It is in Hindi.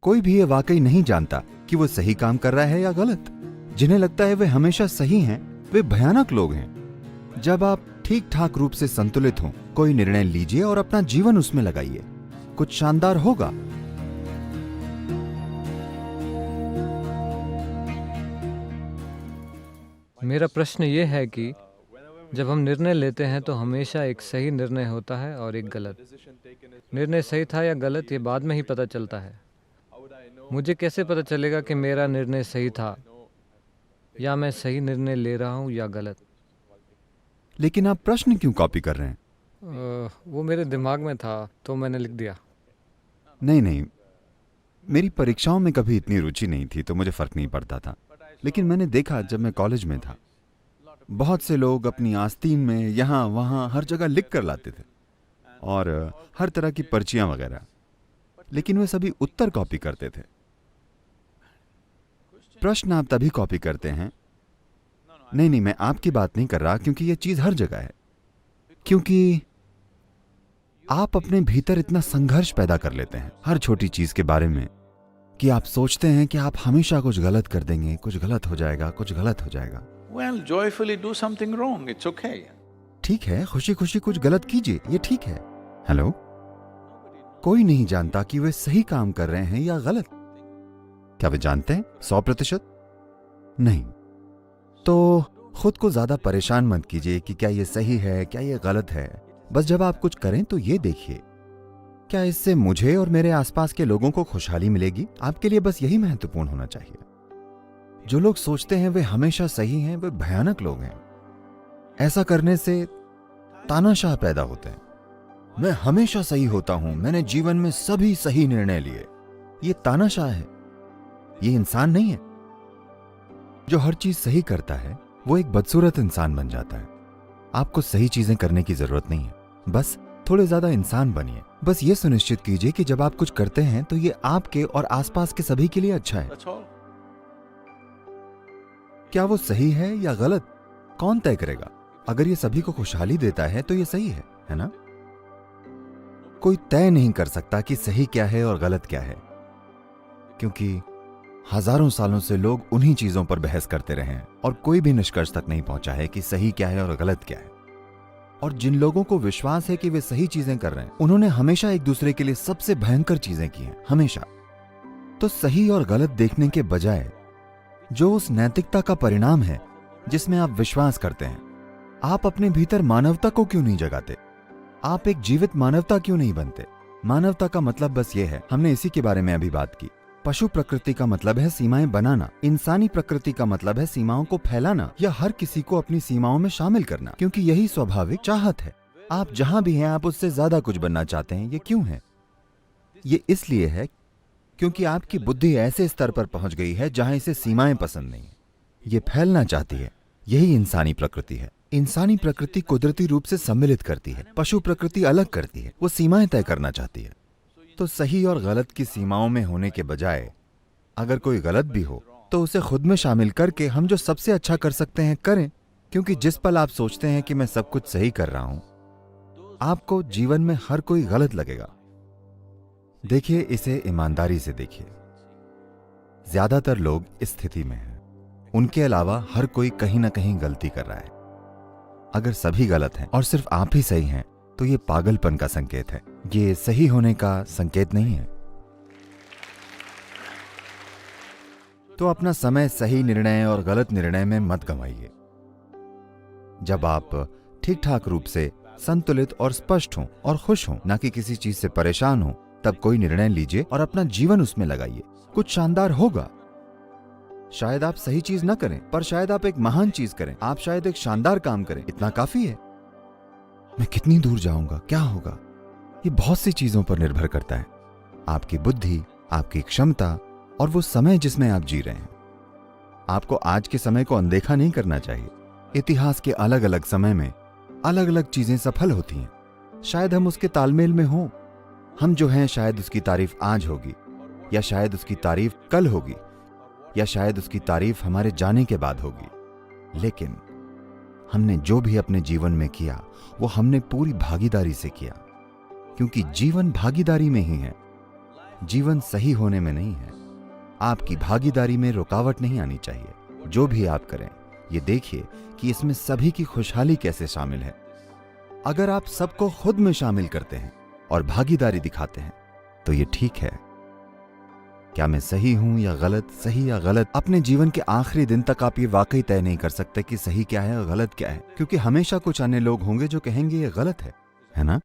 कोई भी ये वाकई नहीं जानता कि वो सही काम कर रहा है या गलत। जिन्हें लगता है वे हमेशा सही हैं, वे भयानक लोग हैं। जब आप ठीक ठाक रूप से संतुलित हों, कोई निर्णय लीजिए और अपना जीवन उसमें लगाइए, कुछ शानदार होगा। मेरा प्रश्न ये है कि जब हम निर्णय लेते हैं तो हमेशा एक सही निर्णय होता है और एक गलत। निर्णय सही था या गलत ये बाद में ही पता चलता है। मुझे कैसे पता चलेगा कि मेरा निर्णय सही था या मैं सही निर्णय ले रहा हूँ या गलत? लेकिन आप प्रश्न क्यों कॉपी कर रहे हैं? वो मेरे दिमाग में था तो मैंने लिख दिया। नहीं, मेरी परीक्षाओं में कभी इतनी रुचि नहीं थी तो मुझे फर्क नहीं पड़ता था। लेकिन मैंने देखा जब मैं कॉलेज में था, बहुत से लोग अपनी आस्तीन में यहाँ वहाँ हर जगह लिख कर लाते थे और हर तरह की पर्चियां वगैरह, लेकिन वे सभी उत्तर कॉपी करते थे। प्रश्न आप तभी कॉपी करते हैं। नहीं, मैं आपकी बात नहीं कर रहा, क्योंकि यह चीज हर जगह है। क्योंकि आप अपने भीतर इतना संघर्ष पैदा कर लेते हैं हर छोटी चीज के बारे में कि आप सोचते हैं कि आप हमेशा कुछ गलत कर देंगे, कुछ गलत हो जाएगा, कुछ गलत हो जाएगा। Well, joyfully do something wrong. It's okay. ठीक है, खुशी खुशी कुछ गलत कीजिए, ये ठीक है। हेलो, कोई नहीं जानता कि वे सही काम कर रहे हैं या गलत। क्या वे जानते हैं 100%? नहीं। तो खुद को ज्यादा परेशान मत कीजिए कि क्या ये सही है, क्या ये गलत है। बस जब आप कुछ करें तो ये देखिए, क्या इससे मुझे और मेरे आसपास के लोगों को खुशहाली मिलेगी? आपके लिए बस यही महत्वपूर्ण होना चाहिए। जो लोग सोचते हैं वे हमेशा सही हैं, वे भयानक लोग हैं। ऐसा करने से तानाशाह पैदा होते हैं। मैं हमेशा सही होता हूं, मैंने जीवन में सभी सही निर्णय लिए। ये तानाशाह है, ये इंसान नहीं है। जो हर चीज सही करता है वो एक बदसूरत इंसान बन जाता है। आपको सही चीजें करने की जरूरत नहीं है, बस थोड़े ज्यादा इंसान बनिए। बस ये सुनिश्चित कीजिए कि जब आप कुछ करते हैं तो ये आपके और आसपास के सभी के लिए अच्छा है। That's all. क्या वो सही है या गलत, कौन तय करेगा? अगर ये सभी को खुशहाली देता है तो ये सही है ना? कोई तय नहीं कर सकता कि सही क्या है और गलत क्या है, क्योंकि हजारों सालों से लोग उन्हीं चीजों पर बहस करते रहे हैं और कोई भी निष्कर्ष तक नहीं पहुंचा है कि सही क्या है और गलत क्या है। और जिन लोगों को विश्वास है कि वे सही चीजें कर रहे हैं, उन्होंने हमेशा एक दूसरे के लिए सबसे भयंकर चीजें की हैं, हमेशा। तो सही और गलत देखने के बजाय जो उस नैतिकता का परिणाम है जिसमें आप विश्वास करते हैं, आप अपने भीतर मानवता को क्यों नहीं जगाते? आप एक जीवित मानवता क्यों नहीं बनते? मानवता का मतलब बस ये है, हमने इसी के बारे में अभी बात की। पशु प्रकृति का मतलब है सीमाएं बनाना, इंसानी प्रकृति का मतलब है सीमाओं को फैलाना या हर किसी को अपनी सीमाओं में शामिल करना, क्योंकि यही स्वाभाविक चाहत है। आप जहां भी हैं आप उससे ज्यादा कुछ बनना चाहते हैं। ये क्यों है? ये इसलिए है क्योंकि आपकी बुद्धि ऐसे स्तर पर पहुंच गई है जहां इसे सीमाएं पसंद नहीं है, ये फैलना चाहती है। यही इंसानी प्रकृति है। इंसानी प्रकृति कुदरती रूप से सम्मिलित करती है, पशु प्रकृति अलग करती है, वो सीमाएं तय करना चाहती है। तो सही और गलत की सीमाओं में होने के बजाय अगर कोई गलत भी हो तो उसे खुद में शामिल करके हम जो सबसे अच्छा कर सकते हैं करें, क्योंकि जिस पल आप सोचते हैं कि मैं सब कुछ सही कर रहा हूं, आपको जीवन में हर कोई गलत लगेगा। देखिए, इसे ईमानदारी से देखिए। ज्यादातर लोग इस स्थिति में हैं, उनके अलावा हर कोई कहीं ना कहीं गलती कर रहा है। अगर सभी गलत हैं और सिर्फ आप ही सही हैं तो ये पागलपन का संकेत है, ये सही होने का संकेत नहीं है। तो अपना समय सही निर्णय और गलत निर्णय में मत गंवाइए। जब आप ठीक ठाक रूप से संतुलित और स्पष्ट हों और खुश हों, ना कि किसी चीज से परेशान हों, तब कोई निर्णय लीजिए और अपना जीवन उसमें लगाइए। कुछ शानदार होगा। शायद आप सही चीज न करें, पर शायद आप एक महान चीज करें। आप शायद एक शानदार काम करें, इतना काफी है। मैं कितनी दूर जाऊंगा, क्या होगा, ये बहुत सी चीजों पर निर्भर करता है। आपकी बुद्धि, आपकी क्षमता और वो समय जिसमें आप जी रहे हैं। आपको आज के समय को अनदेखा नहीं करना चाहिए। इतिहास के अलग अलग समय में अलग अलग चीजें सफल होती हैं। शायद हम उसके तालमेल में हों। हम जो हैं शायद उसकी तारीफ आज होगी, या शायद उसकी तारीफ कल होगी, या शायद उसकी तारीफ हमारे जाने के बाद होगी। लेकिन हमने जो भी अपने जीवन में किया वो हमने पूरी भागीदारी से किया, क्योंकि जीवन भागीदारी में ही है। जीवन सही होने में नहीं है। आपकी भागीदारी में रुकावट नहीं आनी चाहिए। जो भी आप करें, ये देखिए कि इसमें सभी की खुशहाली कैसे शामिल है। अगर आप सबको खुद में शामिल करते हैं और भागीदारी दिखाते हैं तो ये ठीक है। क्या मैं सही हूं या गलत, सही या गलत, अपने जीवन के आखिरी दिन तक आप ये वाकई तय नहीं कर सकते कि सही क्या है और गलत क्या है, क्योंकि हमेशा कुछ अन्य लोग होंगे जो कहेंगे ये गलत है ना?